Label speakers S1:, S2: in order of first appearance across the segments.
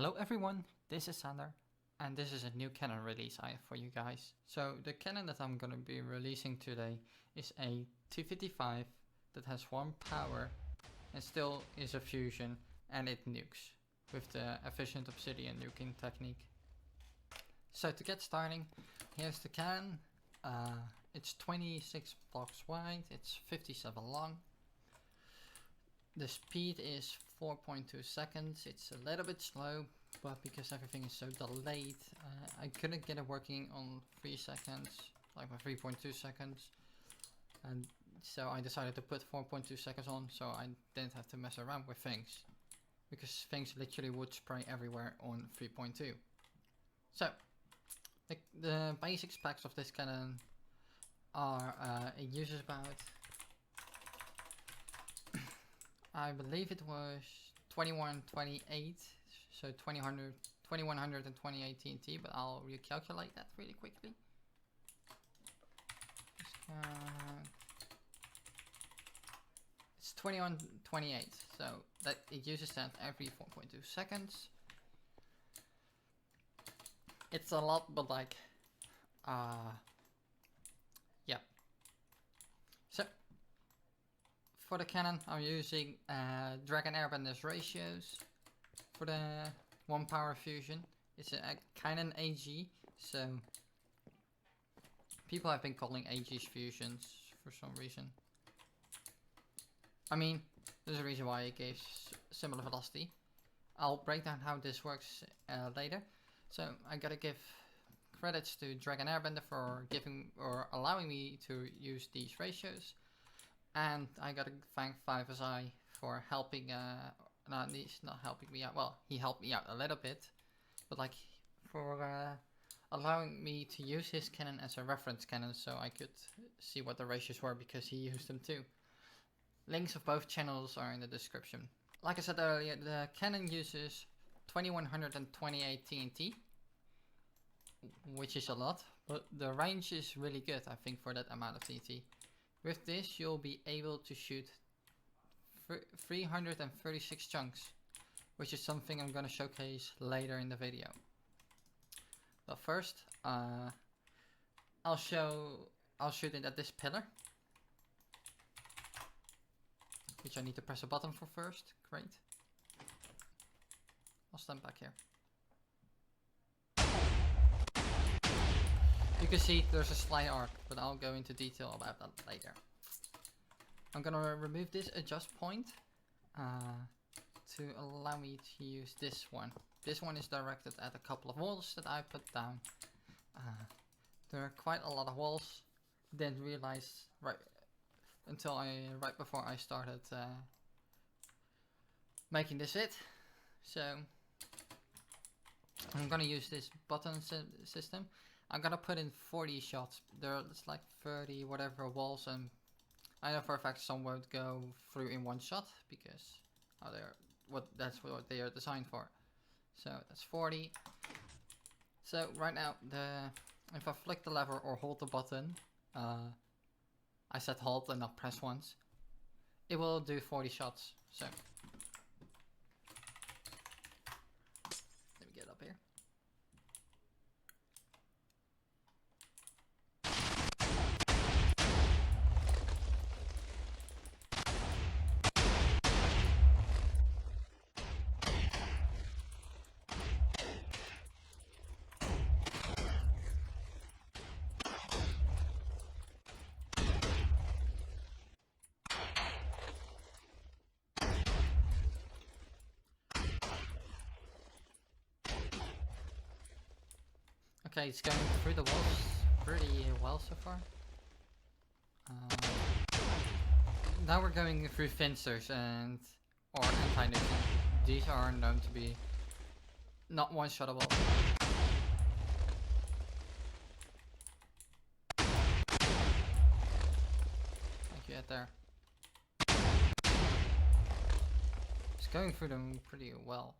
S1: Hello everyone, this is Sander, and this is a new cannon release I have for you guys. So the cannon that I'm gonna be releasing today is a 255 that has 1 power and still is a fusion, and it nukes with the efficient Obsidian nuking technique. So to get starting, here's the cannon. It's 26 blocks wide, it's 57 long. The speed is 4.2 seconds. It's a little bit slow, but because everything is so delayed, I couldn't get it working on 3 seconds, like my 3.2 seconds. And so I decided to put 4.2 seconds on, so I didn't have to mess around with things, because things literally would spray everywhere on 3.2. So the basic specs of this cannon are it uses about, I believe it was 2128, so 2128 TNT, but I'll recalculate that really quickly. It's 2128, so that it uses that every 4.2 seconds. It's a lot, but like, yeah. So for the cannon, I'm using Dragonairbenders ratios for the 1 power fusion. It's a Canon AG, so people have been calling AG's fusions for some reason. I mean, there's a reason why it gives similar velocity. I'll break down how this works later. So I gotta give credits to Dragonairbender for giving or allowing me to use these ratios. And I gotta thank 5SI for helping, not helping me out, well, he helped me out a little bit, but like for allowing me to use his cannon as a reference cannon so I could see what the ratios were, because he used them too. Links of both channels are in the description. Like I said earlier, the cannon uses 2128 TNT, which is a lot, but the range is really good, I think, for that amount of TNT. With this, you'll be able to shoot 336 chunks, which is something I'm going to showcase later in the video. But first, I'll shoot it at this pillar, which I need to press a button for first. Great. I'll stand back here. You can see there's a slight arc, but I'll go into detail about that later. I'm gonna remove this adjust point to allow me to use this one. This one is directed at a couple of walls that I put down. There are quite a lot of walls. Didn't realize right before I started making this it. So I'm gonna use this button system. I'm gonna put in 40 shots. There's like 30 whatever walls, and I know for a fact some won't go through in 1 shot because that's what they are designed for. So that's 40. So right now, if I flick the lever or hold the button, I said hold and not press once, it will do 40 shots. So let me get up here. Okay, it's going through the walls pretty well so far. Now we're going through fencers or anti-nuking. These are known to be not one-shottable. Like you had there. It's going through them pretty well.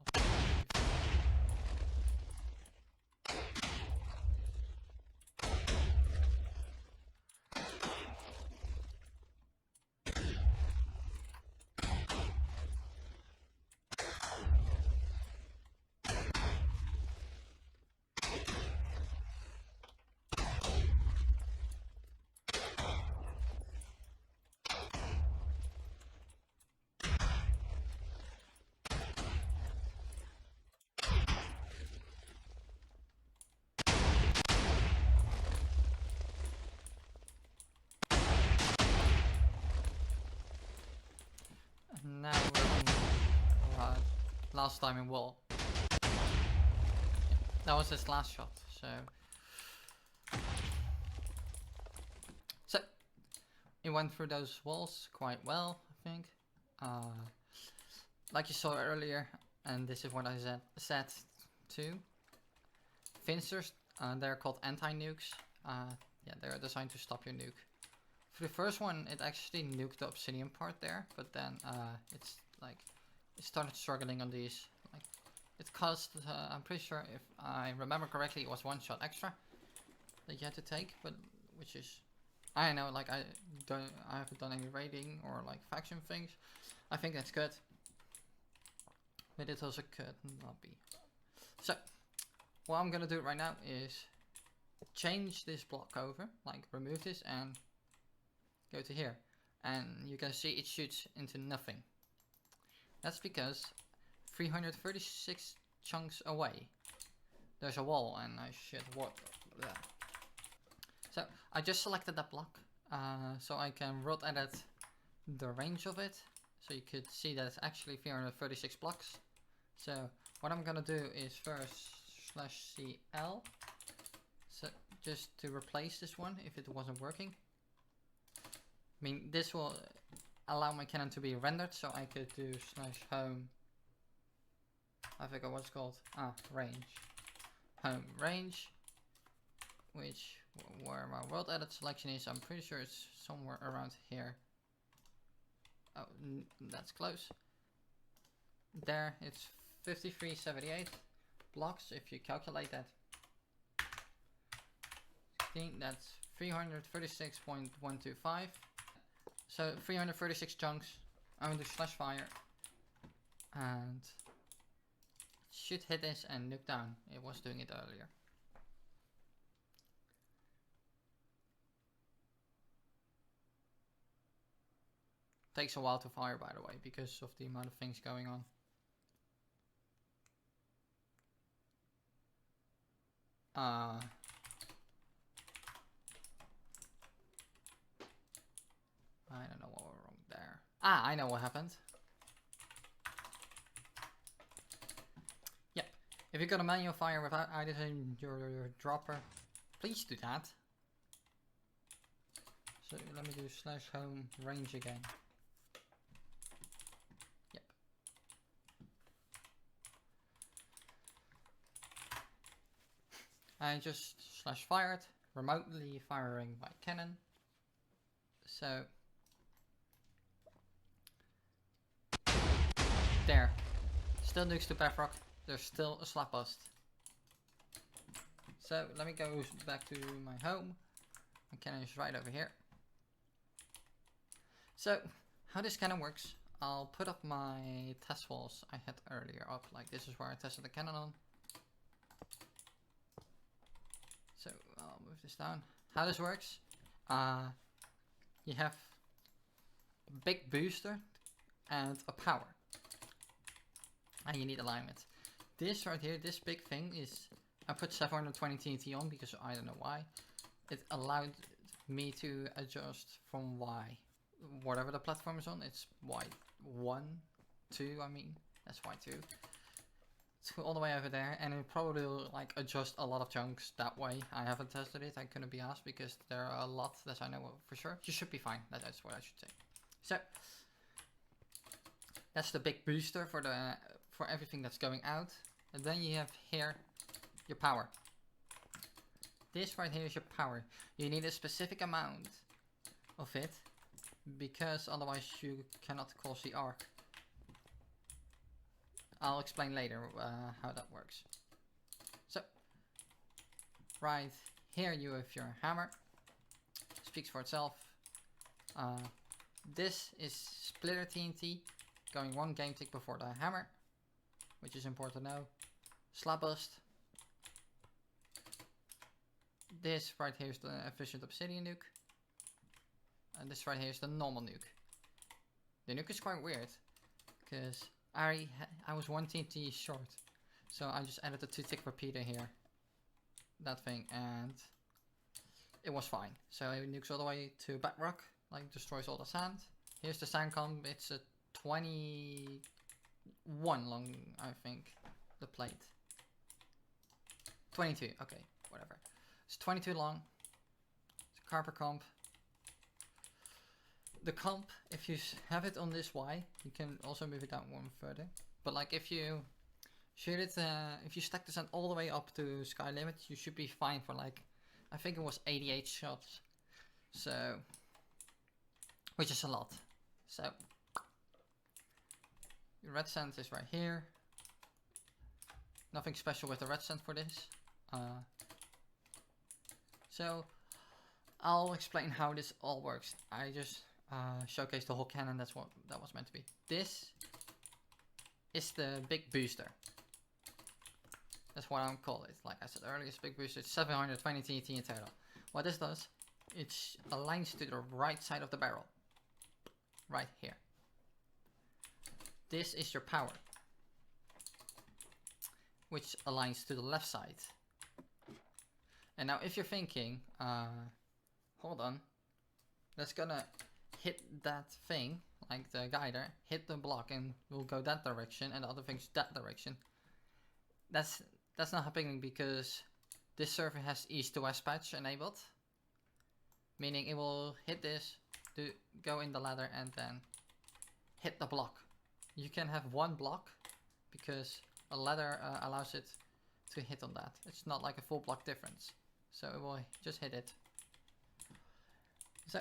S1: last diamond wall. That was his last shot, so he went through those walls quite well, I think. Like you saw earlier, and this is what I said too. Finsters, they're called anti-nukes. Yeah, they're designed to stop your nuke. For the first one, it actually nuked the obsidian part there, but then it's like it started struggling on these. Like it cost, I'm pretty sure if I remember correctly, it was 1 shot extra that you had to take, but which is, I don't know, like I haven't done any raiding or like faction things. I think that's good, but it also could not be. So what I'm gonna do right now is change this block over, like remove this and go to here, and you can see it shoots into nothing. That's because 336 chunks away there's a wall, and I should walk that. So I just selected that block so I can root edit the range of it, so you could see that it's actually 336 blocks. So what I'm gonna do is first /CL, so just to replace this one if it wasn't working. I mean, this will allow my cannon to be rendered, so I could do /home, I forgot what's called, range, home range, which where my world edit selection is. I'm pretty sure it's somewhere around here. Oh, that's close. There, it's 5378 blocks. If you calculate that, that's 336.125. So 336 chunks. I'm going to do /fire, and it should hit this and nuke down. It was doing it earlier. Takes a while to fire, by the way, because of the amount of things going on. I don't know what went wrong there. I know what happened. Yeah, if you're gonna manual fire without editing your dropper, please do that. So let me do /home range again. Yep. I just /fired, remotely firing my cannon. So there, still nukes to bedrock. There's still a slap bust. So let me go back to my home. My cannon is right over here. So how this cannon works, I'll put up my test walls I had earlier up. Like this is where I tested the cannon on. So I'll move this down. How this works, you have a big booster and a power, and you need alignment. This right here, this big thing is, I put 720 TNT on because I don't know why. It allowed me to adjust from Y, whatever the platform is on. It's Y1, 2, I mean, that's Y2. To all the way over there, and it probably will like adjust a lot of chunks that way. I haven't tested it, I couldn't be asked because there are a lot that I know for sure. You should be fine, that's what I should say. So that's the big booster for everything that's going out. And then you have here your power. This right here is your power. You need a specific amount of it, because otherwise you cannot cause the arc. I'll explain later how that works. So right here you have your hammer. Speaks for itself. This is splitter TNT, going 1 game tick before the hammer, which is important to know. Slap bust. This right here is the efficient obsidian nuke, and this right here is the normal nuke. The nuke is quite weird because I was 1 TNT short, so I just added a 2-tick repeater here, that thing, and it was fine. So it nukes all the way to bedrock, like destroys all the sand. Here's the sand comb. It's a 20 1 long, I think, the plate. 22, okay, whatever. It's 22 long. It's a Carper comp. The comp, if you have it on this Y, you can also move it down one further. But like if you shoot it, if you stack the sand all the way up to sky limit, you should be fine for like, I think it was 88 shots. So, which is a lot. So, your red sand is right here. Nothing special with the red sand for this. So, I'll explain how this all works. I just showcased the whole cannon. That's what that was meant to be. This is the big booster. That's what I'm calling it. Like I said earlier, it's big booster. It's 720 TNT in total. What this does, it aligns to the right side of the barrel. Right here. This is your power, which aligns to the left side. And now if you're thinking, hold on, that's gonna hit that thing, like the guider, hit the block and will go that direction and the other thing's that direction. That's not happening because this server has east to west patch enabled. Meaning it will hit this, go in the ladder and then hit the block. You can have one block because a ladder allows it to hit on that. It's not like a full block difference. So it will just hit it. So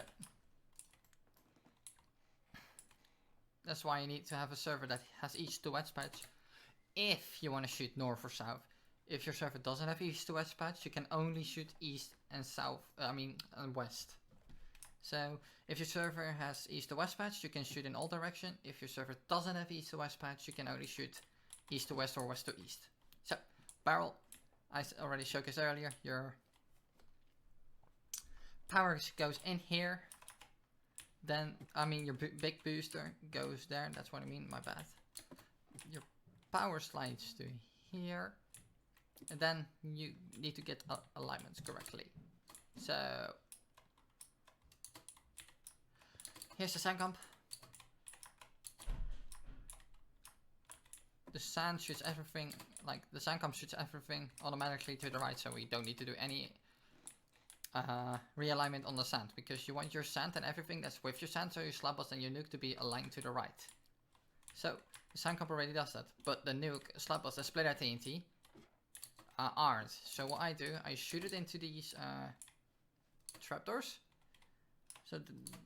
S1: that's why you need to have a server that has east to west patch if you want to shoot north or south. If your server doesn't have east to west patch, you can only shoot east and south, and west. So if your server has east to west patch, you can shoot in all directions. If your server doesn't have east to west patch, you can only shoot east to west or west to east. So barrel, I already showcased earlier, your power goes in here. Then, your big booster goes there. That's what I mean, my bad. Your power slides to here. And then you need to get alignments correctly. So, here's the sand comp. The sand shoots everything, like the sand comp shoots everything automatically to the right, so we don't need to do any realignment on the sand, because you want your sand and everything that's with your sand, so your Scorpzzz and your nuke to be aligned to the right. So, the sand comp already does that, but the nuke, Scorpzzz and SplitBlade TNT aren't. So what I do, I shoot it into these trapdoors. So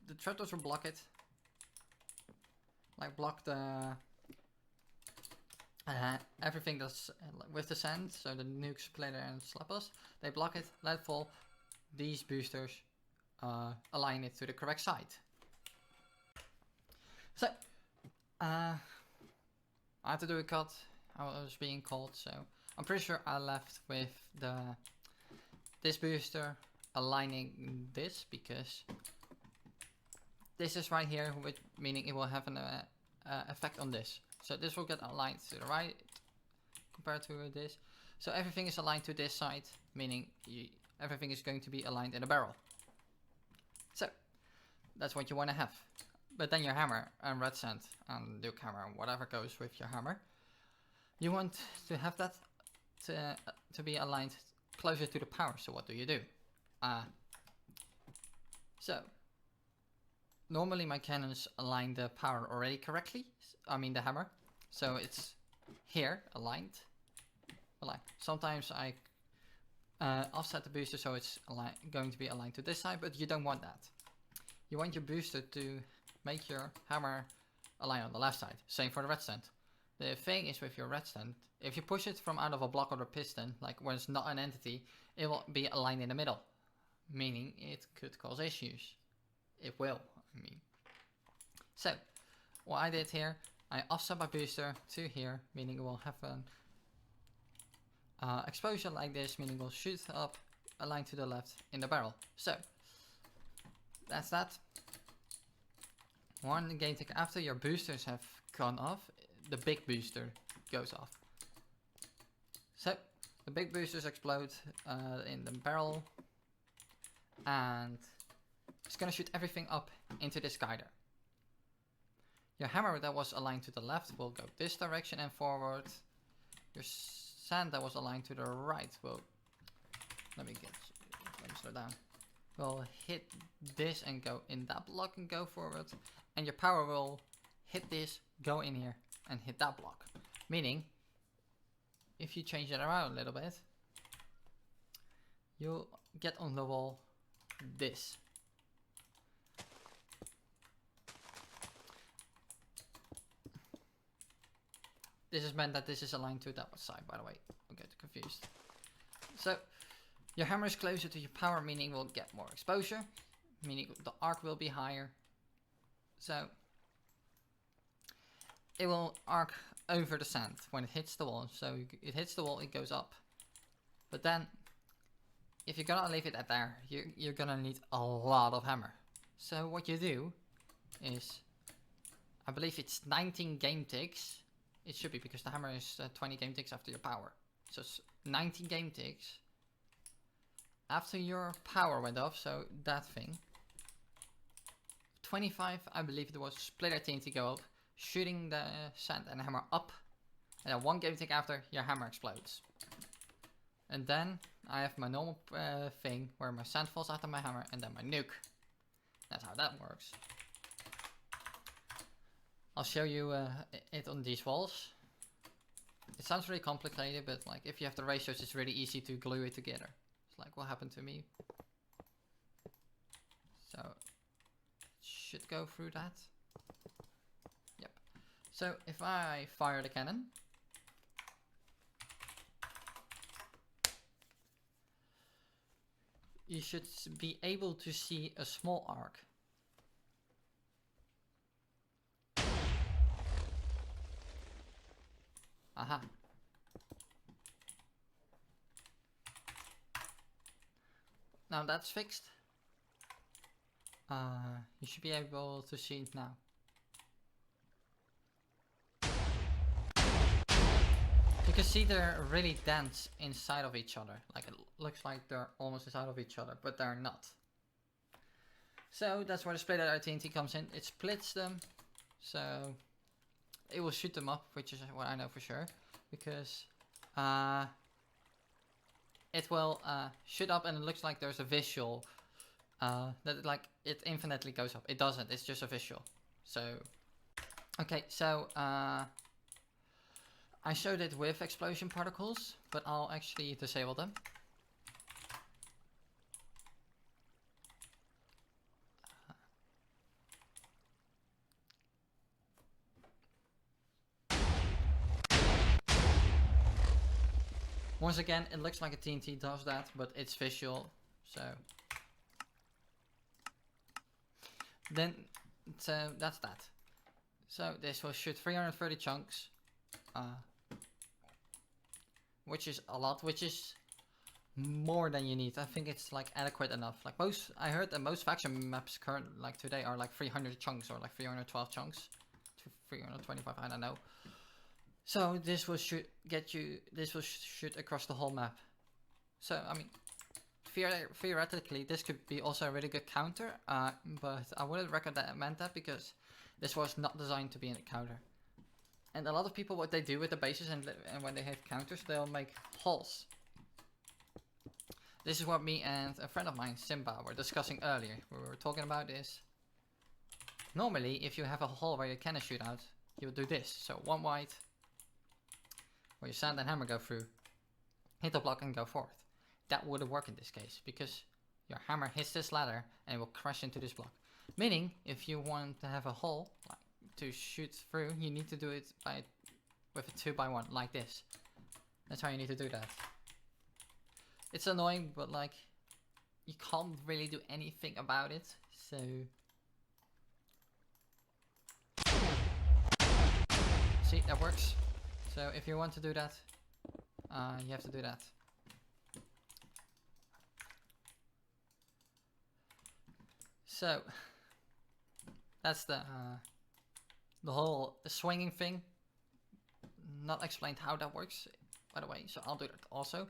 S1: the trapdoors will block it. Like block the everything that's with the sand. So the nuke, SplitBlade and Scorpzzz, they block it, let it fall. These boosters align it to the correct side. So I had to do a cut. I was being called, so I'm pretty sure I left with this booster aligning this, because this is right here, which meaning it will have an effect on this. So this will get aligned to the right compared to this. So everything is aligned to this side, meaning everything is going to be aligned in a barrel. So that's what you want to have. But then your hammer and red sand and nuke hammer and whatever goes with your hammer, you want to have that to be aligned closer to the power. So what do you do? So normally my cannons align the power already correctly. The hammer. So it's here aligned. Sometimes I offset the booster so it's going to be aligned to this side, but you don't want that. You want your booster to make your hammer align on the left side. Same for the red stand. The thing is with your red stand, if you push it from out of a block or a piston, like when it's not an entity, it will be aligned in the middle. Meaning it could cause issues. It will, So, what I did here, I offset my booster to here, meaning it will have an exposure like this, meaning it will shoot up, aligned to the left in the barrel. So, that's that. One game tick after your boosters have gone off, the big booster goes off. So the big boosters explode in the barrel, and it's gonna shoot everything up into this guider. Your hammer that was aligned to the left will go this direction and forward. Your sand that was aligned to the right will, let me slow down, will hit this and go in that block and go forward. And your power will hit this, go in here and hit that block. Meaning, if you change it around a little bit, you'll get on the wall this. This is meant that this is aligned to that side, by the way. Don't get confused. So, your hammer is closer to your power, meaning we'll get more exposure, meaning the arc will be higher. So, it will arc over the sand when it hits the wall. So, it hits the wall, it goes up. But then, if you're gonna leave it at there, you're gonna need a lot of hammer. So, what you do is, I believe it's 19 game ticks. It should be, because the hammer is 20 game ticks after your power. So it's 19 game ticks after your power went off, so that thing. 25, I believe it was, splitter TNT go up, shooting the sand and hammer up. And then 1 game tick after, your hammer explodes. And then I have my normal thing where my sand falls after my hammer, and then my nuke. That's how that works. I'll show you it on these walls. It sounds really complicated, but like if you have the ratios, it's really easy to glue it together. It's like what happened to me. So it should go through that. Yep. So if I fire the cannon, you should be able to see a small arc. Aha. Now that's fixed. You should be able to see it now. You can see they're really dense inside of each other. Like it looks like they're almost inside of each other, but they're not. So that's where the splitter TNT comes in. It splits them. So it will shoot them up, which is what I know for sure, because it will shoot up, and it looks like there's a visual that like it infinitely goes up. It doesn't, it's just a visual. So okay, so I showed it with explosion particles, but I'll actually disable them. Once again, it looks like a TNT does that, but it's visual, so then that's that. So this will shoot 330 chunks, which is a lot, which is more than you need. I think it's like adequate enough. Like I heard that most faction maps current like today are like 300 chunks or like 312 chunks to 325. I don't know. So this will shoot across the whole map. So I mean, theoretically this could be also a really good counter, but I wouldn't recommend that because this was not designed to be a counter. And a lot of people, what they do with the bases and when they have counters, they'll make holes. This is what me and a friend of mine, Synba, were discussing earlier. We were talking about this. Normally, if you have a hole where you cannot shoot out, you would do this. So 1 wide, where your sand and hammer go through, hit the block and go forth. That wouldn't work in this case, because your hammer hits this ladder and it will crash into this block. Meaning, if you want to have a hole like, to shoot through, you need to do it with a 2x1, like this. That's how you need to do that. It's annoying, but like, you can't really do anything about it, so... See, that works. So if you want to do that, you have to do that. So that's the whole swinging thing. Not explained how that works, by the way. So I'll do that also.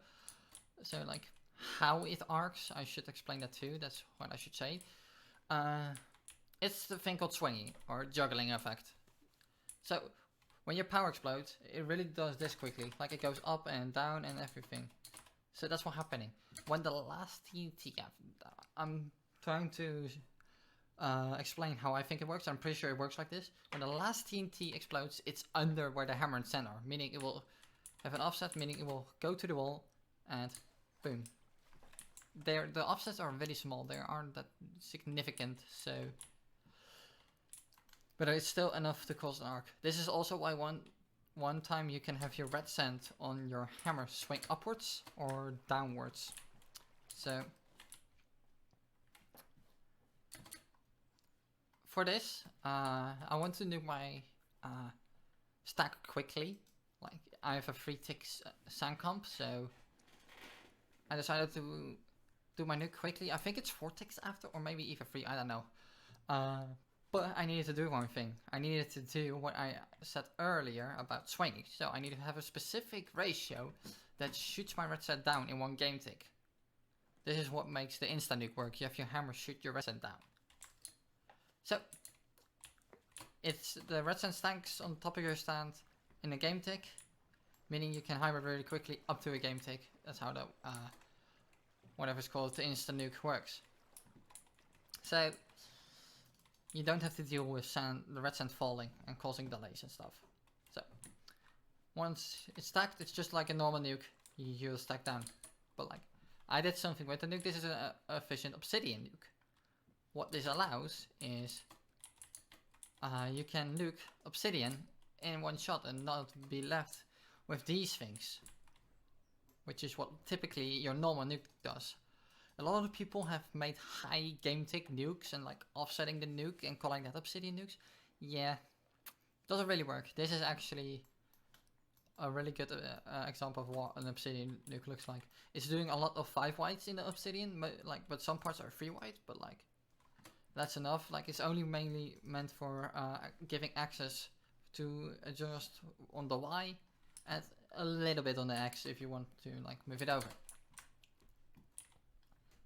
S1: So like how it arcs, I should explain that too. That's what I should say. It's the thing called swinging or juggling effect. So when your power explodes, it really does this quickly. Like it goes up and down and everything. So that's what's happening. When the last TNT, I'm trying to explain how I think it works. I'm pretty sure it works like this. When the last TNT explodes, it's under where the hammer and sand are, meaning it will have an offset, meaning it will go to the wall and boom. The offsets are very small. They aren't that significant, so. But it's still enough to cause an arc. This is also why one time you can have your red sand on your hammer swing upwards or downwards. So for this, I want to do my stack quickly. Like I have a 3 tick sand comp, so I decided to do my nuke quickly. I think it's 4 ticks after, or maybe even 3. I don't know. But I needed to do one thing. I needed to do what I said earlier about swinging. So I need to have a specific ratio that shoots my red sand down in 1 game tick. This is what makes the insta nuke work. You have your hammer shoot your red sand down. So it's the red sand stacks on top of your stand in a game tick, meaning you can hammer really quickly up to a game tick. That's how the whatever's called the insta nuke works. So you don't have to deal with the red sand falling and causing delays and stuff. So once it's stacked, it's just like a normal nuke. You'll stack down. But like I did something with the nuke. This is an efficient Obsidian nuke. What this allows is you can nuke Obsidian in 1 shot and not be left with these things, which is what typically your normal nuke does. A lot of people have made high game tick nukes and like offsetting the nuke and calling that Obsidian nukes. Yeah, doesn't really work. This is actually a really good example of what an Obsidian nuke looks like. It's doing a lot of 5 whites in the Obsidian, but some parts are 3 white, but like that's enough. Like it's only mainly meant for giving access to adjust on the Y and a little bit on the X if you want to like move it over.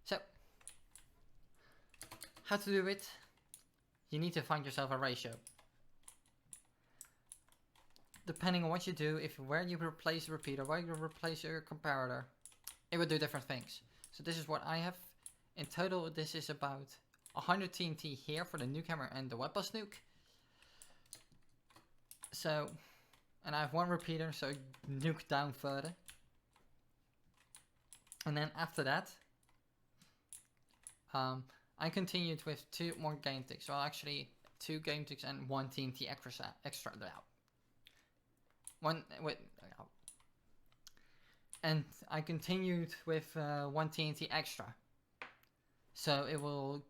S1: So how to do it? You need to find yourself a ratio. Depending on what you do, where you replace the repeater, where you replace your comparator, it will do different things. So this is what I have. In total, this is about 100 TNT here for the nuke hammer and the web bus nuke. So, and I have 1 repeater, so nuke down further. And then after that, I continued with 2 more game ticks. Well, actually 2 game ticks and 1 TNT extra out. And I continued with 1 TNT extra. So it will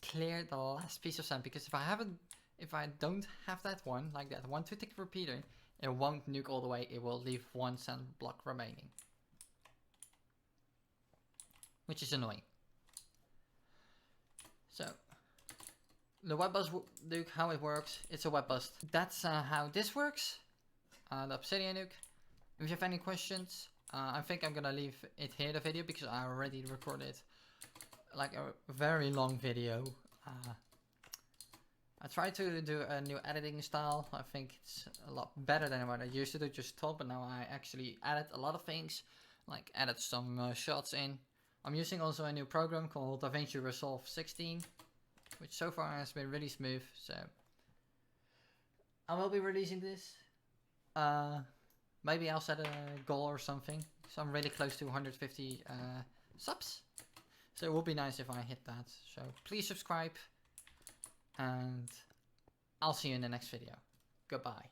S1: clear the last piece of sand, because if I don't have that one, like that 1 2 tick repeater, it won't nuke all the way. It will leave 1 sand block remaining, which is annoying. So the web bus nuke, how it works, it's a web bust. That's how this works. The Obsidian nuke. If you have any questions, I think I'm gonna leave it here, the video, because I already recorded like a very long video. I tried to do a new editing style. I think it's a lot better than what I used to do, just talk, but now I actually added a lot of things, like added some shots in. I'm using also a new program called DaVinci Resolve 16, which so far has been really smooth. So I will be releasing this. Maybe I'll set a goal or something. So I'm really close to 150 subs. So it would be nice if I hit that. So please subscribe. And I'll see you in the next video. Goodbye.